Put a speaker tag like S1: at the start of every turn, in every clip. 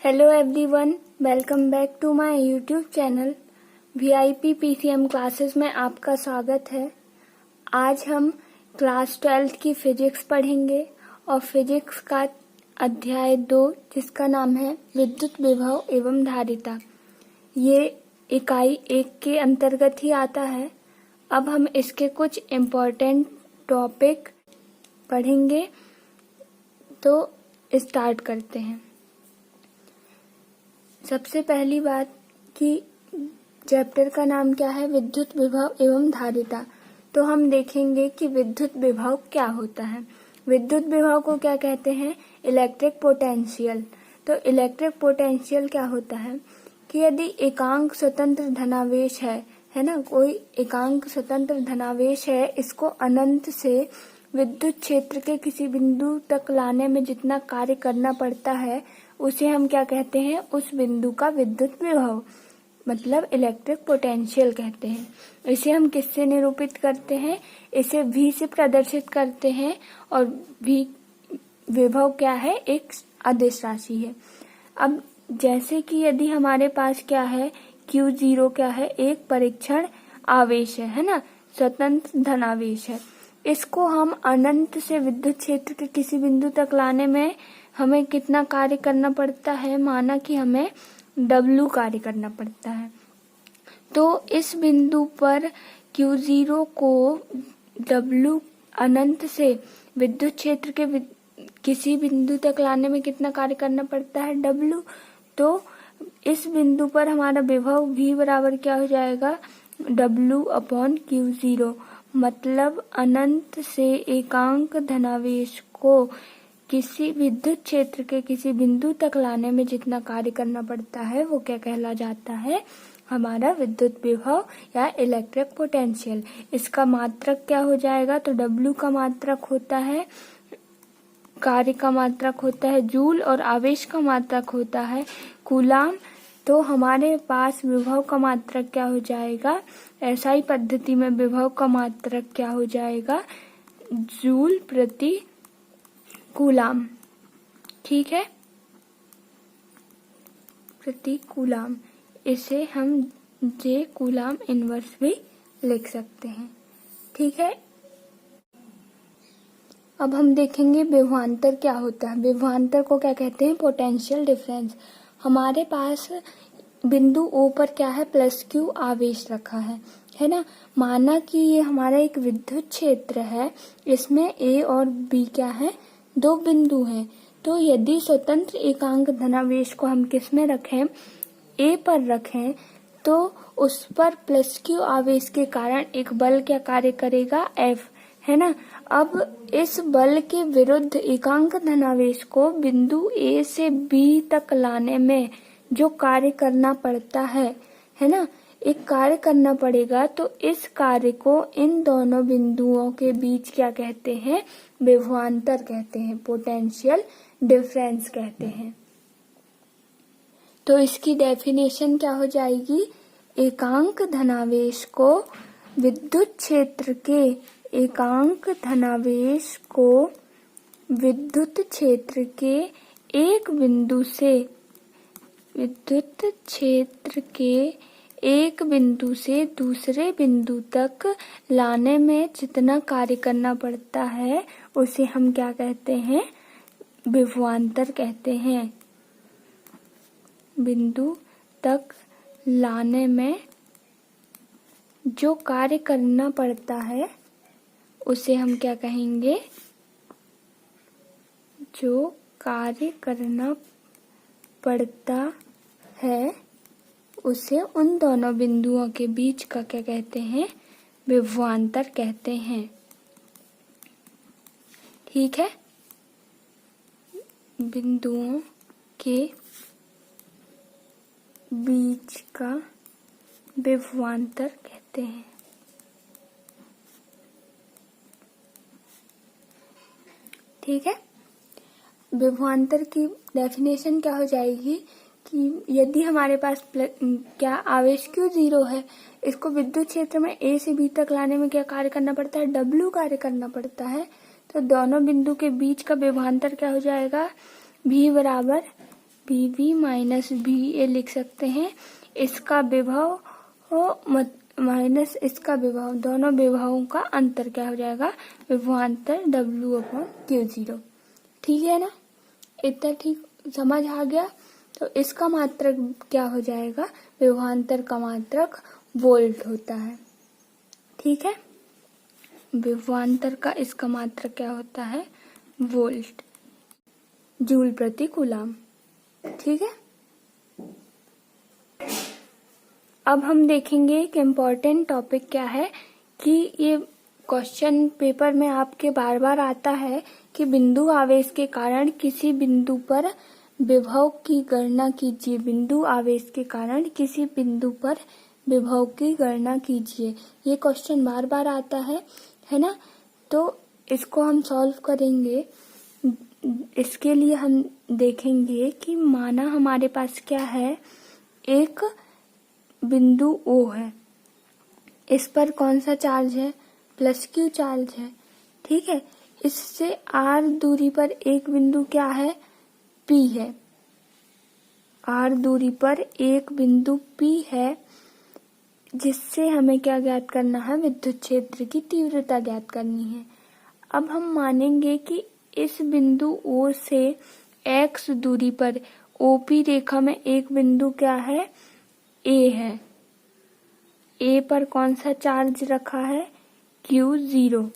S1: Hello everyone, welcome back to my YouTube channel VIP PCM classes में आपका स्वागत है। आज हम क्लास 12 की फिजिक्स पढ़ेंगे और फिजिक्स का अध्याय 2 जिसका नाम है विद्युत विभव एवं धारिता। ये इकाई 1 के अंतर्गत ही आता है। अब हम इसके कुछ इम्पोर्टेंट टॉपिक पढ़ेंगे, तो स्टार्ट करते हैं। सबसे पहली बात कि चैप्टर का नाम क्या है, विद्युत विभव एवं धारिता। तो हम देखेंगे कि विद्युत विभव क्या होता है। विद्युत विभव को क्या कहते हैं, इलेक्ट्रिक पोटेंशियल। तो इलेक्ट्रिक पोटेंशियल क्या होता है कि यदि एकांक स्वतंत्र धनावेश है ना, कोई एकांक स्वतंत्र धनावेश है, इसको अनंत से विद्युत क्षेत्र के किसी बिंदु तक लाने में जितना कार्य करना पड़ता है उसे हम क्या कहते हैं, उस बिंदु का विद्युत विभव मतलब इलेक्ट्रिक पोटेंशियल कहते हैं। इसे हम किससे निरूपित करते हैं, इसे V से प्रदर्शित करते हैं और V विभव क्या है, एक अदिश राशि है। अब जैसे कि यदि हमारे पास क्या है, Q0 क्या है, एक परीक्षण आवेश है ना, स्वतंत्र धनावेश है। इसको हम अनंत से विद्युत क्षेत्र के किसी बिंदु तक लाने में हमें कितना कार्य करना पड़ता है, माना कि हमें W कार्य करना पड़ता है। तो इस बिंदु पर Q0 को W अनंत से विद्युत क्षेत्र के किसी बिंदु तक लाने में कितना कार्य करना पड़ता है, W। तो इस बिंदु पर हमारा विभव V बराबर क्या हो जाएगा, W/Q0। मतलब अनंत से एकांक धनावेश को किसी विद्युत क्षेत्र के किसी बिंदु तक लाने में जितना कार्य करना पड़ता है वो क्या कहला जाता है, हमारा विद्युत विभव या इलेक्ट्रिक पोटेंशियल। इसका मात्रक क्या हो जाएगा, तो W का मात्रक होता है, कार्य का मात्रक होता है जूल और आवेश का मात्रक होता है कूलाम। तो हमारे पास विभव का मात्रक क्या हो जाएगा, SI पद्धति में विभव का मात्रक क्या हो जाएगा, जूल प्रति कूलाम। ठीक है, प्रति कूलाम। इसे हम J कूलाम इनवर्स भी लिख सकते हैं। ठीक है, अब हम देखेंगे विभवांतर क्या होता है। विभवांतर को क्या कहते हैं, पोटेंशियल डिफरेंस। हमारे पास बिंदु O पर क्या है, +Q आवेश रखा है ना। माना कि ये हमारा एक विद्युत क्षेत्र है, इसमें A और B क्या है, दो बिंदु हैं। तो यदि स्वतंत्र एकांक धनावेश को हम किस में रखें, A पर रखें, तो उस पर +Q आवेश के कारण एक बल क्या कार्य करेगा, F, है ना। अब इस बल के विरुद्ध एकांक धनावेश को बिंदु A से B तक लाने में जो कार्य करना पड़ता है ना, एक कार्य करना पड़ेगा। तो इस कार्य को इन दोनों बिंदुओं के बीच क्या कहते हैं, विभवांतर कहते हैं, पोटेंशियल डिफरेंस कहते हैं। तो इसकी डेफिनेशन क्या हो जाएगी, एकांक धनावेश को विद्युत क्षेत्र के एकांक धनावेश को विद्युत क्षेत्र के एक बिंदु से विद्युत क्षेत्र के एक बिंदु से दूसरे बिंदु तक लाने में जितना कार्य करना पड़ता है उसे हम क्या कहते हैं, विभवांतर कहते हैं। बिंदु तक लाने में जो कार्य करना पड़ता है उसे हम क्या कहेंगे, जो कार्य करना पड़ता है उसे उन दोनों बिंदुओं के बीच का क्या कहते हैं, विभवांतर कहते हैं। ठीक है, बिंदुओं के बीच का विभवांतर कहते हैं। ठीक है, विभवांतर की डेफिनेशन क्या हो जाएगी कि यदि हमारे पास क्या आवेश Q0 है, इसको विद्युत क्षेत्र में A से B तक लाने में क्या कार्य करना पड़ता है, W कार्य करना पड़ता है। तो दोनों बिंदु के बीच का विभवांतर क्या हो जाएगा, V BV माइनस BA लिख सकते हैं। इसका विभव माइनस इसका विभव, दोनों विभवों का अंतर क्या हो जाएगा, विभवांतर W/Q0। ठीक है ना, इतना ठीक समझ आ गया। तो इसका मात्रक क्या हो जाएगा, विभवांतर का मात्रक वोल्ट होता है। ठीक है, विभवांतर का इसका मात्रक क्या होता है, वोल्ट, जूल प्रति कूलाम। ठीक है, अब हम देखेंगे एक इम्पॉर्टेंट टॉपिक क्या है कि ये क्वेश्चन पेपर में आपके बार बार आता है कि बिंदु आवेश के कारण किसी बिंदु पर विभव की गणना कीजिए। बिंदु आवेश के कारण किसी बिंदु पर विभव की गणना कीजिए। ये क्वेश्चन बार बार आता है ना। तो इसको हम सॉल्व करेंगे। इसके लिए हम देखेंगे कि माना हमारे पास क्या है, एक बिंदु O है, इस पर कौन सा चार्ज है, +Q चार्ज है। ठीक है, इससे R दूरी पर एक बिंदु क्या है, P है। R दूरी पर एक बिंदु P है, जिससे हमें क्या ज्ञात करना है, विद्युत क्षेत्र की तीव्रता ज्ञात करनी है। अब हम मानेंगे कि इस बिंदु O से X दूरी पर OP रेखा में एक बिंदु क्या है, A है। A पर कौन सा चार्ज रखा है, Q0।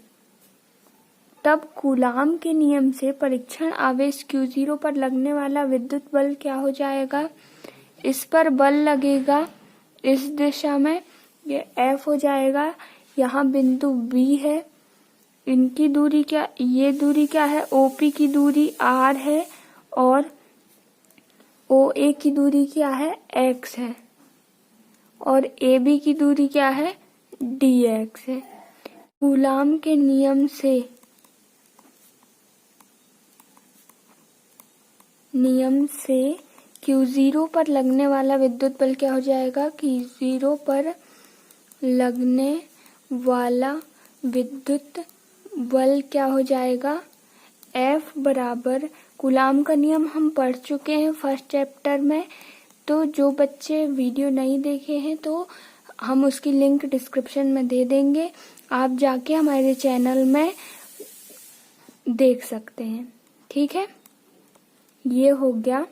S1: तब कूलाम के नियम से परीक्षण आवेश Q0 पर लगने वाला विद्युत बल क्या हो जाएगा, इस पर बल लगेगा इस दिशा में, ये F हो जाएगा। यहाँ बिंदु B है, इनकी दूरी क्या, ये दूरी क्या है, OP की दूरी R है और OA की दूरी क्या है, X है और AB की दूरी क्या है, dx है। कूलाम के नियम से Q0 पर लगने वाला विद्युत बल क्या हो जाएगा, Q0 पर लगने वाला विद्युत बल क्या हो जाएगा, F बराबर, कूलाम का नियम हम पढ़ चुके हैं फर्स्ट चैप्टर में। तो जो बच्चे वीडियो नहीं देखे हैं तो हम उसकी लिंक डिस्क्रिप्शन में दे देंगे, आप जाके हमारे चैनल में देख सकते हैं। ठीक है, ये हो गया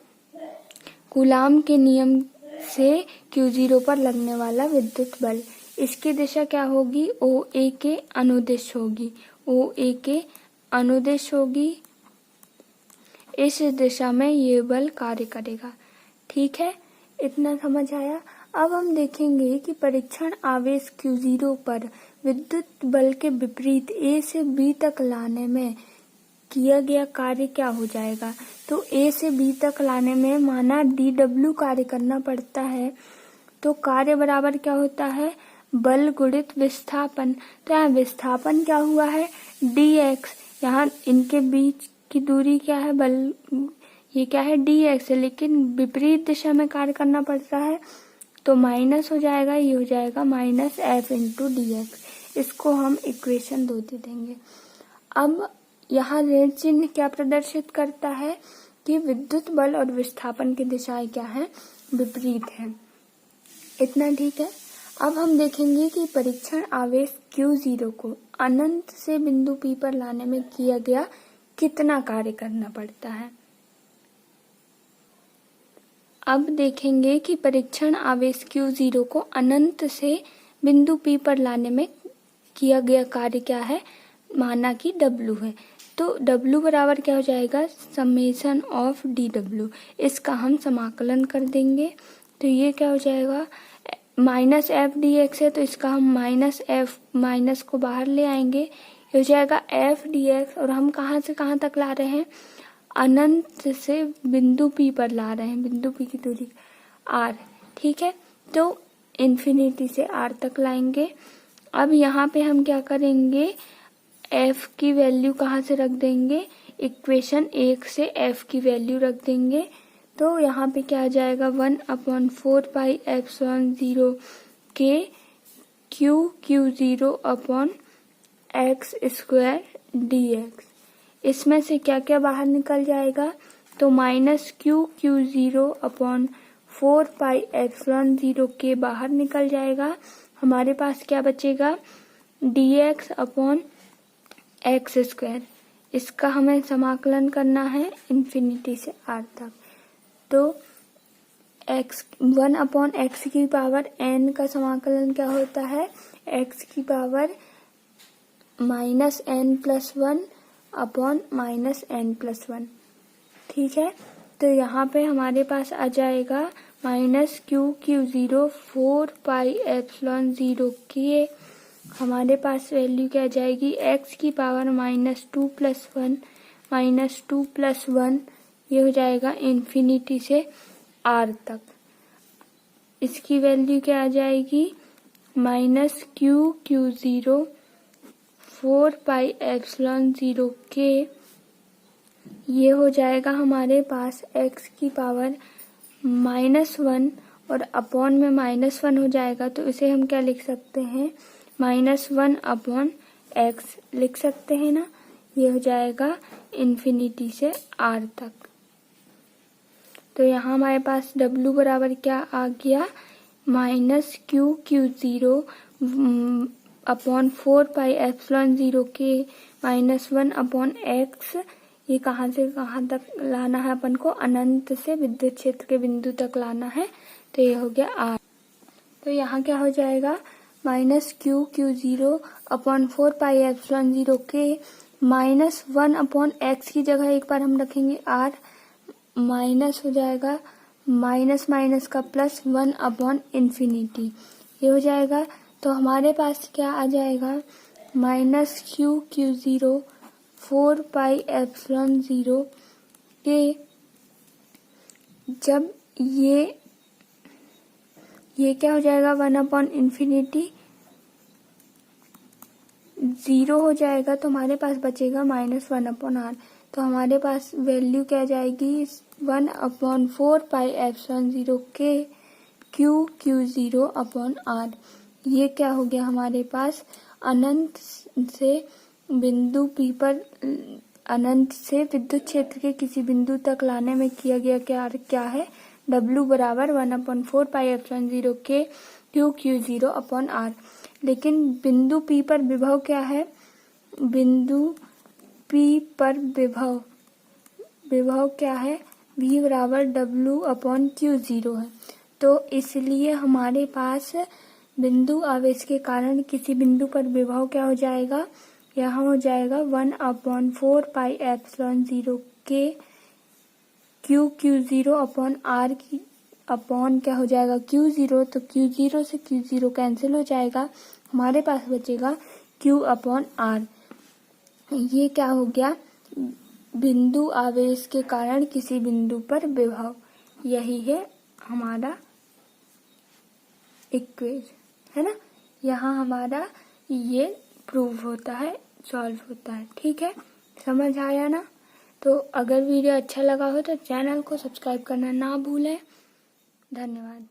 S1: कूलाम के नियम से Q0 पर लगने वाला विद्युत बल। इसकी दिशा क्या होगी, OA के अनुदिश होगी। OA के अनुदिश होगी, इस दिशा में ये बल कार्य करेगा। ठीक है, इतना समझ आया। अब हम देखेंगे कि परीक्षण आवेश Q0 पर विद्युत बल के विपरीत A से B तक लाने में किया गया कार्य क्या हो जाएगा। तो A से B तक लाने में माना dW कार्य करना पड़ता है, तो कार्य बराबर क्या होता है, बल गुणित विस्थापन। तो यहाँ विस्थापन क्या हुआ है, dx। यहाँ इनके बीच की दूरी क्या है, बल ये क्या है, dx है, लेकिन विपरीत दिशा में कार्य करना पड़ता है तो माइनस हो जाएगा, ये हो जाएगा -F × dx। इसको हम इक्वेशन 2 दे देंगे। अब यहाँ ऋण चिन्ह क्या प्रदर्शित करता है कि विद्युत बल और विस्थापन की दिशाएं क्या है, विपरीत है। इतना ठीक है। अब हम देखेंगे कि परीक्षण आवेश Q0 को अनंत से बिंदु P पर लाने में किया गया कितना कार्य करना पड़ता है। अब देखेंगे कि परीक्षण आवेश Q0 को अनंत से बिंदु P पर लाने में किया गया कार्य क्या है, माना कि W है। तो W बराबर क्या हो जाएगा, समेशन ऑफ dW। इसका हम समाकलन कर देंगे तो ये क्या हो जाएगा, -F dx है तो इसका हम -F माइनस को बाहर ले आएंगे, ये हो जाएगा F dx। और हम कहाँ से कहाँ तक ला रहे हैं, अनंत से बिंदु P पर ला रहे हैं, बिंदु P की दूरी R। ठीक है, तो इन्फिनिटी से R तक लाएंगे। अब यहाँ पे हम क्या करेंगे, F की वैल्यू कहाँ से रख देंगे, इक्वेशन 1 से F की वैल्यू रख देंगे। तो यहाँ पे क्या आ जाएगा, 1/4 पाई एप्सिलॉन 0 के Q0 अपॉन x² dx। इसमें से क्या क्या बाहर निकल जाएगा, तो -q(q0) अपॉन 4πε0 के बाहर निकल जाएगा। हमारे पास क्या बचेगा, dx अपॉन एक्स स्क्वायर। इसका हमें समाकलन करना है इन्फिनिटी से r तक। तो 1/x की पावर n का समाकलन क्या होता है, x की पावर -n+1 अपॉन -n+1। ठीक है, तो यहाँ पे हमारे पास आ जाएगा -q(q0) 4πε0 के। हमारे पास वैल्यू क्या आ जाएगी, x की पावर -2+1 ये हो जाएगा इन्फिनिटी से r तक। इसकी वैल्यू क्या आ जाएगी, -q(q0) 4πε0 के। ये हो जाएगा हमारे पास x की पावर -1 और अपॉन में -1 हो जाएगा, तो इसे हम क्या लिख सकते हैं, -1/x लिख सकते हैं ना। ये हो जाएगा इन्फिनिटी से r तक। तो यहाँ हमारे पास w बराबर क्या आ गया, -q(q0) अपॉन 4πε0 के -1/x। ये कहाँ से कहाँ तक लाना है अपन को, अनंत से विद्युत क्षेत्र के बिंदु तक लाना है। तो ये हो गया r। तो यहाँ क्या हो जाएगा, -q(q0) अपॉन 4πε0 के -1/x की जगह एक बार हम रखेंगे r, माइनस हो जाएगा माइनस का प्लस 1/∞। ये हो जाएगा। तो हमारे पास क्या आ जाएगा, -q(q0) 4πε0 के। जब ये क्या हो जाएगा, 1/∞, 0 हो जाएगा, तो हमारे पास बचेगा -1/r। तो हमारे पास वैल्यू क्या जाएगी, 1/4πε0 के q(q0)/r। ये क्या हो गया हमारे पास, अनंत से बिंदु P पर, अनंत से विद्युत क्षेत्र के किसी बिंदु तक लाने में किया गया क्या है, W बराबर 1/4πε0 के q(q0)/r। लेकिन बिंदु P पर विभव क्या है, बिंदु P पर विभव क्या है, V बराबर W/q0 है। तो इसलिए हमारे पास बिंदु आवेश के कारण किसी बिंदु पर विभव क्या हो जाएगा, यहाँ हो जाएगा 1/4πε0 के q(q0)/r की अपॉन क्या हो जाएगा, q0। तो q0 से q0 कैंसिल हो जाएगा, हमारे पास बचेगा q/r। ये क्या हो गया, बिंदु आवेश के कारण किसी बिंदु पर विभव। यही है हमारा इक्वेशन, है ना। यहाँ हमारा ये प्रूव होता है, सॉल्व होता है। ठीक है, समझ आया ना। तो अगर वीडियो अच्छा लगा हो तो चैनल को सब्सक्राइब करना ना भूलें। धन्यवाद।